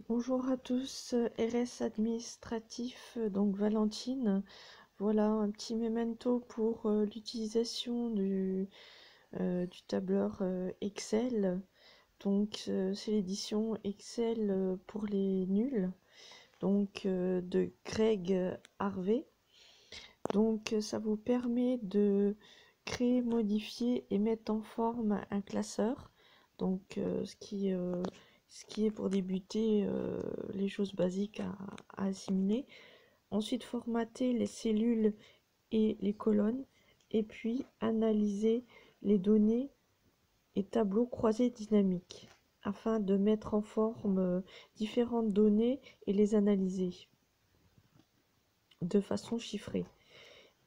Bonjour à tous, RS administratif, donc Valentine. Voilà un petit memento pour l'utilisation du tableur Excel. Donc c'est l'édition Excel pour les nuls, donc de Greg Harvey. Donc ça vous permet de créer, modifier et mettre en forme un classeur. Donc ce qui est pour débuter les choses basiques à assimiler. Ensuite formater les cellules et les colonnes. Et puis analyser les données et tableaux croisés dynamiques afin de mettre en forme différentes données et les analyser de façon chiffrée.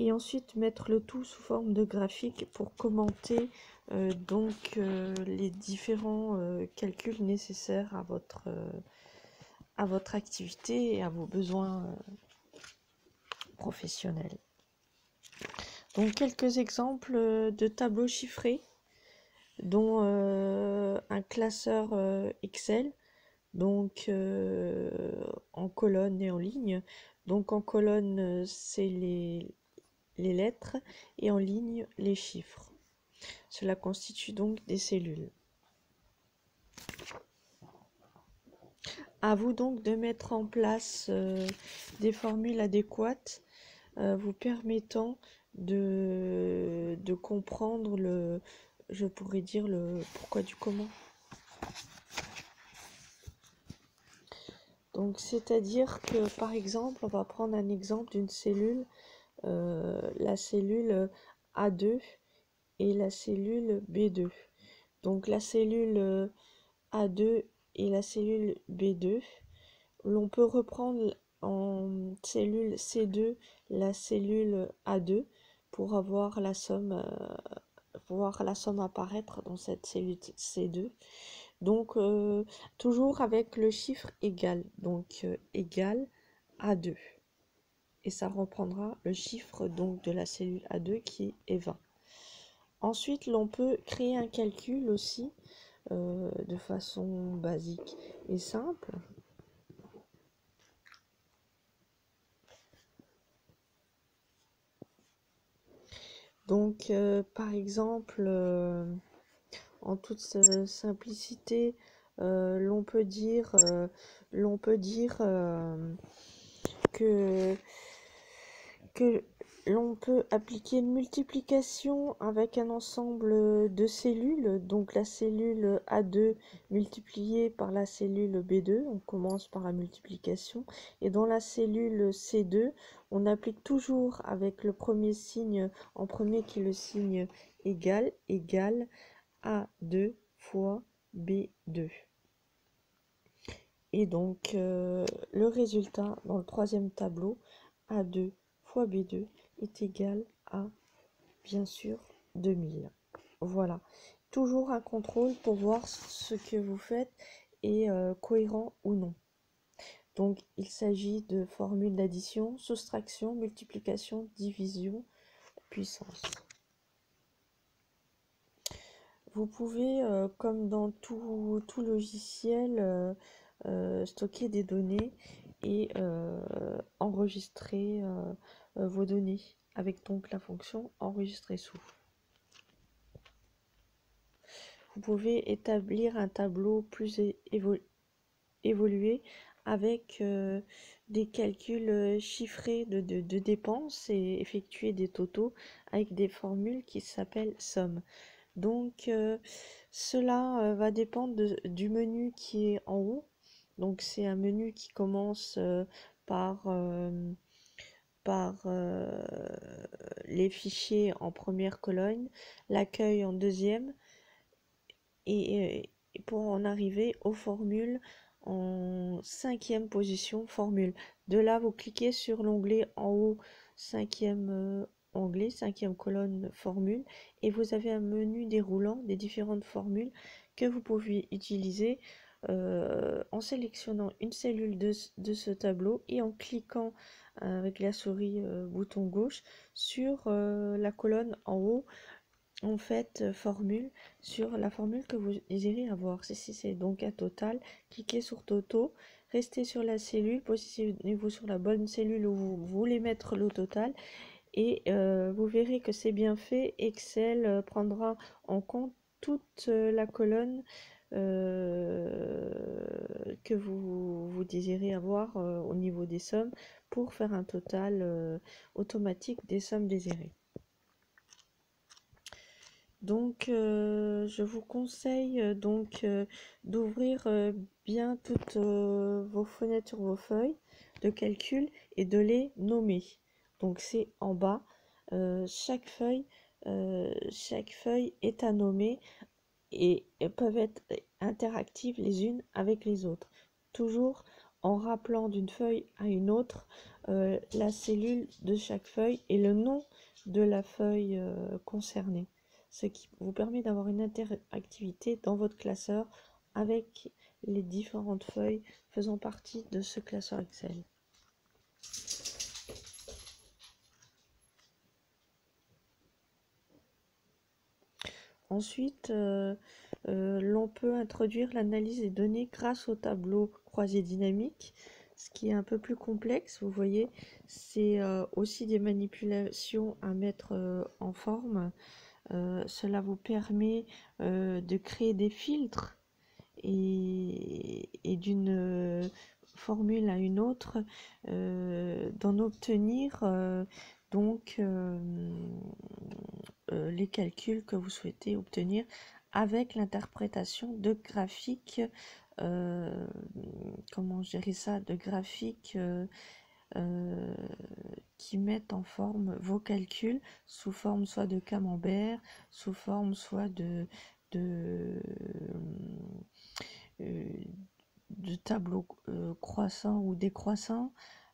Et ensuite mettre le tout sous forme de graphique pour commenter les différents calculs nécessaires à votre activité et à vos besoins professionnels. Donc quelques exemples de tableaux chiffrés, dont un classeur Excel, donc en colonne et en ligne. Donc en colonne, c'est les lettres et en ligne, les chiffres. Cela constitue donc des cellules. À vous donc de mettre en place des formules adéquates vous permettant de comprendre je pourrais dire le pourquoi du comment. Donc c'est-à-dire que par exemple, on va prendre un exemple d'une cellule, la cellule A2 et la cellule B2. Donc la cellule A2 et la cellule B2, l'on peut reprendre en cellule C2 la cellule A2 pour avoir la somme, voir la somme apparaître dans cette cellule C2. Donc toujours avec le chiffre égal, donc égal A2. Et ça reprendra le chiffre donc de la cellule A2 qui est 20. Ensuite, l'on peut créer un calcul aussi de façon basique et simple. Donc, par exemple, en toute simplicité, l'on peut dire que que l'on peut appliquer une multiplication avec un ensemble de cellules, donc la cellule A2 multipliée par la cellule B2, on commence par la multiplication, et dans la cellule C2, on applique toujours avec le premier signe en premier qui est le signe égal, égal A2 fois B2. Et donc le résultat dans le troisième tableau, A2 fois B2 est égal à, bien sûr, 2000. Voilà. Toujours un contrôle pour voir ce que vous faites est cohérent ou non. Donc il s'agit de formules d'addition, soustraction, multiplication, division, puissance. Vous pouvez, comme dans tout logiciel, stocker des données et enregistrer vos données avec donc la fonction enregistrer sous. Vous pouvez établir un tableau plus évolué avec des calculs chiffrés de dépenses et effectuer des totaux avec des formules qui s'appellent somme. Donc cela va dépendre du menu qui est en haut. Donc c'est un menu qui commence par les fichiers en première colonne, l'accueil en deuxième, et pour en arriver aux formules en cinquième position, formule. De là, vous cliquez sur l'onglet en haut, cinquième onglet, cinquième colonne, formule, et vous avez un menu déroulant des différentes formules que vous pouvez utiliser en sélectionnant une cellule de ce tableau et en cliquant avec la souris bouton gauche sur la colonne en haut en fait formule sur la formule que vous désirez avoir. Si c'est donc un total, cliquez sur Toto, restez sur la cellule, positionnez-vous sur la bonne cellule où vous voulez mettre le total et vous verrez que c'est bien fait. Excel prendra en compte toute la colonne que vous désirez avoir au niveau des sommes pour faire un total automatique des sommes désirées. Donc, je vous conseille d'ouvrir bien toutes vos fenêtres sur vos feuilles de calcul et de les nommer. Donc, c'est en bas. Chaque feuille est à nommer et peuvent être interactives les unes avec les autres. Toujours en rappelant d'une feuille à une autre la cellule de chaque feuille et le nom de la feuille concernée. Ce qui vous permet d'avoir une interactivité dans votre classeur avec les différentes feuilles faisant partie de ce classeur Excel. Ensuite, l'on peut introduire l'analyse des données grâce au tableau croisé dynamique, ce qui est un peu plus complexe. Vous voyez, c'est aussi des manipulations à mettre en forme. Cela vous permet de créer des filtres et d'une formule à une autre, d'en obtenir les calculs que vous souhaitez obtenir avec l'interprétation de graphiques, comment je dirais ça, de graphiques qui mettent en forme vos calculs sous forme soit de camembert, sous forme soit de tableaux croissants ou décroissants,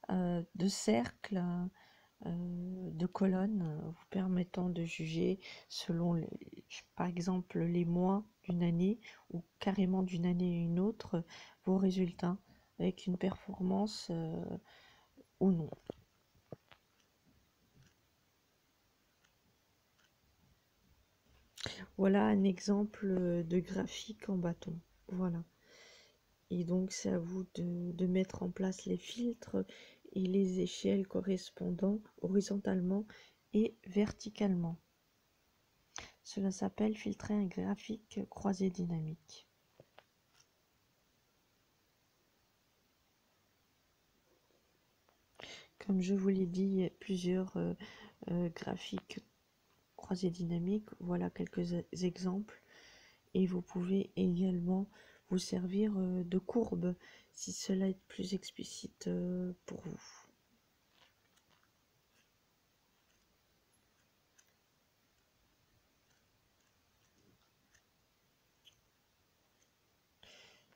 de cercles, de colonnes, vous permettant de juger selon, par exemple, les mois d'une année ou carrément d'une année à une autre, vos résultats avec une performance ou non. Voilà un exemple de graphique en bâton. Voilà. Et donc, c'est à vous de mettre en place les filtres et les échelles correspondant horizontalement et verticalement. Cela s'appelle filtrer un graphique croisé dynamique. Comme je vous l'ai dit, il y a plusieurs graphiques croisés dynamiques. Voilà quelques exemples. Et vous pouvez également vous servir de courbes si cela est plus explicite pour vous.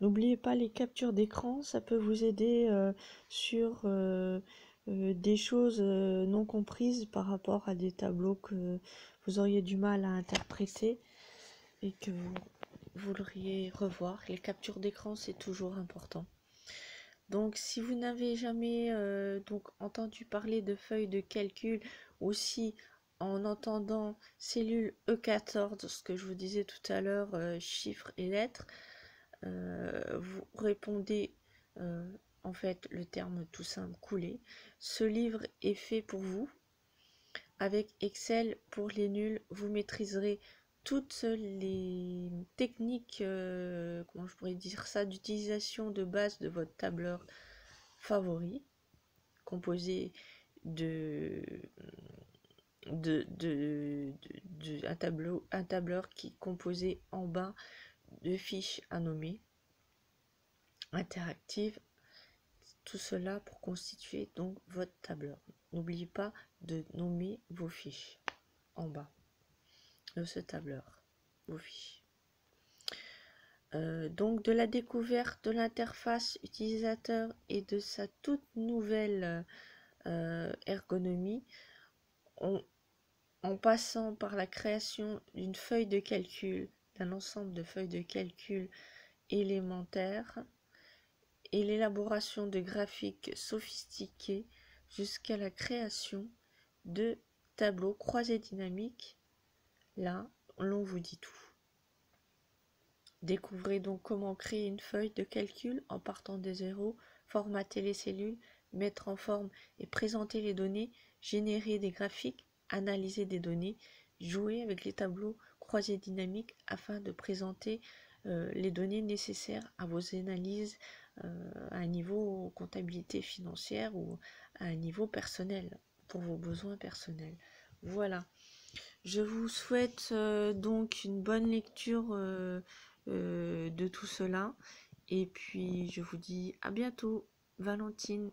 N'oubliez pas les captures d'écran, ça peut vous aider sur des choses non comprises par rapport à des tableaux que vous auriez du mal à interpréter et que vous voudriez revoir. Les captures d'écran, c'est toujours important. Donc, si vous n'avez jamais entendu parler de feuilles de calcul, aussi en entendant cellule E14, ce que je vous disais tout à l'heure, chiffres et lettres, vous répondez en fait le terme tout simple couler. Ce livre est fait pour vous. Avec Excel pour les nuls, vous maîtriserez toutes les techniques, comment je pourrais dire ça, d'utilisation de base de votre tableur favori, composé un tableur qui est composé en bas de fiches à nommer interactives, tout cela pour constituer donc votre tableur. N'oubliez pas de nommer vos fiches en bas de ce tableur, vos fiches. Donc de la découverte de l'interface utilisateur et de sa toute nouvelle ergonomie, en passant par la création d'une feuille de calcul, d'un ensemble de feuilles de calcul élémentaires et l'élaboration de graphiques sophistiqués jusqu'à la création de tableaux croisés dynamiques. Là, l'on vous dit tout. Découvrez donc comment créer une feuille de calcul en partant de zéro, formater les cellules, mettre en forme et présenter les données, générer des graphiques, analyser des données, jouer avec les tableaux croisés dynamiques afin de présenter les données nécessaires à vos analyses à un niveau comptabilité financière ou à un niveau personnel, pour vos besoins personnels. Voilà. Je vous souhaite donc une bonne lecture de tout cela. Et puis, je vous dis à bientôt, Valentine.